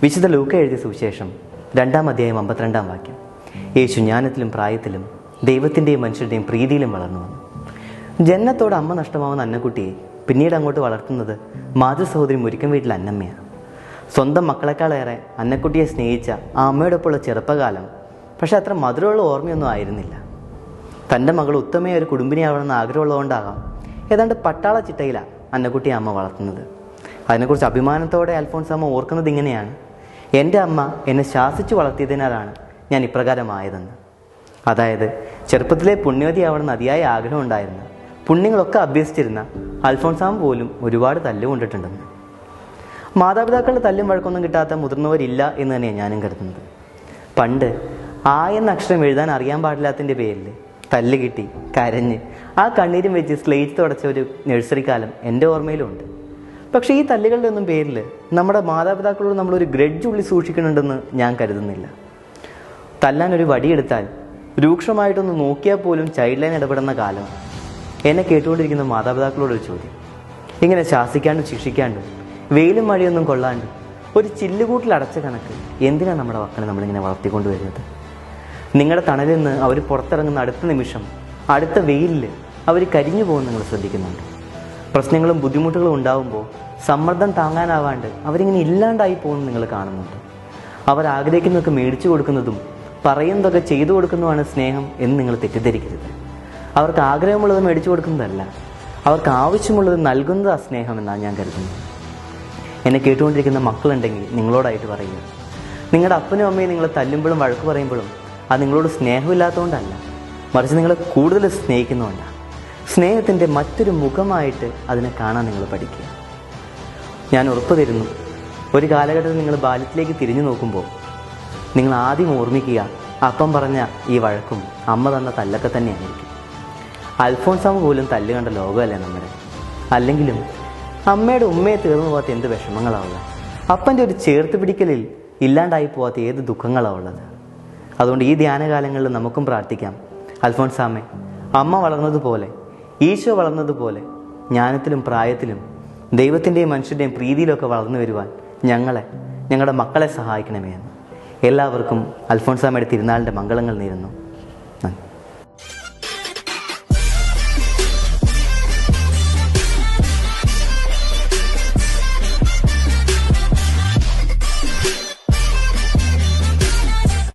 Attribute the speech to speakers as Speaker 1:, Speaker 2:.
Speaker 1: വിശുദ്ധ ലൂക്ക എഴുതിയ സുവിശേഷം 2-ാം അധ്യായം 52-ാം വാക്യം. യേശു ജ്ഞാനത്തിലും പ്രായത്തിലും ദൈവത്തിൻ്റെയും മനുഷ്യരുടെയും പ്രീതിയിലും വളർന്നു വന്നു. ജന്മത്തോട് അമ്മ നഷ്ടമാവുന്ന അന്നക്കുട്ടിയെ പിന്നീട് അങ്ങോട്ട് വളർത്തുന്നത് മാതൃസഹോദരി മുരിക്കം വീട്ടിലെ അന്നമ്മയാണ്. സ്വന്തം മക്കളെക്കാളേറെ അന്നക്കുട്ടിയെ സ്നേഹിച്ച ആ അമ്മയോടൊപ്പമുള്ള ചെറുപ്പകാലം പക്ഷെ അത്ര മധുരമുള്ള ഓർമ്മയൊന്നും ആയിരുന്നില്ല. തൻ്റെ മകൾ ഉത്തമയ ഒരു കുടുംബിനിയാവണമെന്ന് ആഗ്രഹമുള്ളതുകൊണ്ടാകാം ഏതാണ്ട് പട്ടാള ചിട്ടയിലാണ് അന്നക്കുട്ടിയെ അമ്മ വളർത്തുന്നത്. അതിനെക്കുറിച്ച് അഭിമാനത്തോടെ അൽഫോൻസാമ്മ ഓർക്കുന്നത് ഇങ്ങനെയാണ്: എൻ്റെ അമ്മ എന്നെ ശാസിച്ചു വളർത്തിയതിനാലാണ് ഞാൻ ഇപ്രകാരമായതെന്ന്. അതായത് ചെറുപ്പത്തിലെ പുണ്യവതിയാവണമെന്ന് അതിയായ ആഗ്രഹം ഉണ്ടായിരുന്നു. പുണ്യങ്ങളൊക്കെ അഭ്യസിച്ചിരുന്ന അൽഫോൻസാമ്മ പോലും ഒരുപാട് തല്ലുകൊണ്ടിട്ടുണ്ടെന്ന്. മാതാപിതാക്കളുടെ തല്ലും വഴക്കൊന്നും കിട്ടാത്ത മുതിർന്നവരില്ല എന്ന് തന്നെയാണ് ഞാനും കരുതുന്നത്. പണ്ട് ആ എന്ന അക്ഷരം എഴുതാൻ അറിയാൻ പാടില്ലാത്തതിൻ്റെ പേരിൽ തല്ല് കിട്ടി കരഞ്ഞ് ആ കണ്ണീരും വെച്ച് സ്ലേറ്റ് തുടച്ച ഒരു നഴ്സറി കാലം എൻ്റെ ഓർമ്മയിലുണ്ട്. പക്ഷേ ഈ തല്ലുകളുടെ ഒന്നും പേരിൽ നമ്മുടെ മാതാപിതാക്കളോട് നമ്മളൊരു ഗ്രഡ്ജ് ഉള്ളിൽ സൂക്ഷിക്കുന്നുണ്ടെന്ന് ഞാൻ കരുതുന്നില്ല. തല്ലാൻ ഒരു വടിയെടുത്താൽ രൂക്ഷമായിട്ടൊന്ന് നോക്കിയാൽ പോലും ചൈൽഡ് ലൈൻ ഇടപെടുന്ന കാലം. എന്നെ കേട്ടുകൊണ്ടിരിക്കുന്ന മാതാപിതാക്കളോടൊരു ചോദ്യം: ഇങ്ങനെ ശാസിക്കാണ്ടും ശിക്ഷിക്കാണ്ടും വെയിലും മഴയൊന്നും കൊള്ളാണ്ടും ഒരു ചില്ലുകൂട്ടിൽ അടച്ച കണക്ക് എന്തിനാണ് നമ്മുടെ മക്കളെ നമ്മളിങ്ങനെ വളർത്തിക്കൊണ്ട് വരുന്നത്? നിങ്ങളുടെ തണലിൽ നിന്ന് അവർ പുറത്തിറങ്ങുന്ന അടുത്ത നിമിഷം അടുത്ത വെയിലിൽ അവർ കരിഞ്ഞു പോകുന്ന നിങ്ങൾ ശ്രദ്ധിക്കുന്നുണ്ട്. പ്രശ്നങ്ങളും ബുദ്ധിമുട്ടുകളും ഉണ്ടാകുമ്പോൾ സമ്മർദ്ദം താങ്ങാനാവാണ്ട് അവരിങ്ങനെ ഇല്ലാണ്ടായി പോകുന്നത് നിങ്ങൾ കാണുന്നുണ്ട്. അവർ ആഗ്രഹിക്കുന്നതൊക്കെ മേടിച്ചു കൊടുക്കുന്നതും പറയുന്നതൊക്കെ ചെയ്തു കൊടുക്കുന്നതുമാണ് സ്നേഹം എന്ന് നിങ്ങൾ തെറ്റിദ്ധരിക്കരുത്. അവർക്ക് ആഗ്രഹമുള്ളത് മേടിച്ചു കൊടുക്കുന്നതല്ല, അവർക്ക് ആവശ്യമുള്ളത് നൽകുന്നത് ആ സ്നേഹം എന്നാണ് ഞാൻ കരുതുന്നത്. എന്നെ കേട്ടുകൊണ്ടിരിക്കുന്ന മക്കളുണ്ടെങ്കിൽ നിങ്ങളോടായിട്ട് പറയുക: നിങ്ങളുടെ അപ്പനും അമ്മയും നിങ്ങളെ തല്ലുമ്പോഴും വഴക്ക് പറയുമ്പോഴും അത് നിങ്ങളോട് സ്നേഹമില്ലാത്തതുകൊണ്ടല്ല, മറിച്ച് നിങ്ങളെ കൂടുതൽ സ്നേഹിക്കുന്നതുകൊണ്ടാണ്. സ്നേഹത്തിൻ്റെ മറ്റൊരു മുഖമായിട്ട് അതിനെ കാണാൻ നിങ്ങൾ പഠിക്കുക. ഞാൻ ഉറപ്പ് തരുന്നു, ഒരു കാലഘട്ടത്തിൽ നിങ്ങൾ ബാല്യത്തിലേക്ക് തിരിഞ്ഞു നോക്കുമ്പോൾ നിങ്ങൾ ആദ്യം ഓർമ്മിക്കുക അപ്പം പറഞ്ഞ ഈ വഴക്കും അമ്മ തന്ന തല്ലൊക്കെ തന്നെയായിരിക്കും. അൽഫോൻസാമ്മ പോലും തല്ല് കണ്ട ലോകമല്ലേ നമ്മുടെ. അല്ലെങ്കിലും അമ്മയുടെ ഉമ്മയെ തീർന്നു പോകാത്ത എന്ത് വിഷമങ്ങളാവുക, അപ്പൻ്റെ ഒരു ചേർത്ത് പിടിക്കലിൽ ഇല്ലാണ്ടായി പോകാത്ത ഏത് ദുഃഖങ്ങളാവുള്ളത്. അതുകൊണ്ട് ഈ ധ്യാനകാലങ്ങളിൽ നമുക്കും പ്രാർത്ഥിക്കാം: അൽഫോൻസാമ്മേ, അമ്മ വളർന്നതുപോലെ ഈശോ വളർന്നതുപോലെ ജ്ഞാനത്തിലും പ്രായത്തിലും ദൈവത്തിൻ്റെയും മനുഷ്യരുടെയും പ്രീതിയിലൊക്കെ വളർന്നു വരുവാൻ ഞങ്ങളുടെ മക്കളെ സഹായിക്കണമേ എന്ന്. എല്ലാവർക്കും അൽഫോൻസാമ്മയുടെ തിരുനാളിൻ്റെ മംഗളങ്ങൾ നേരുന്നു.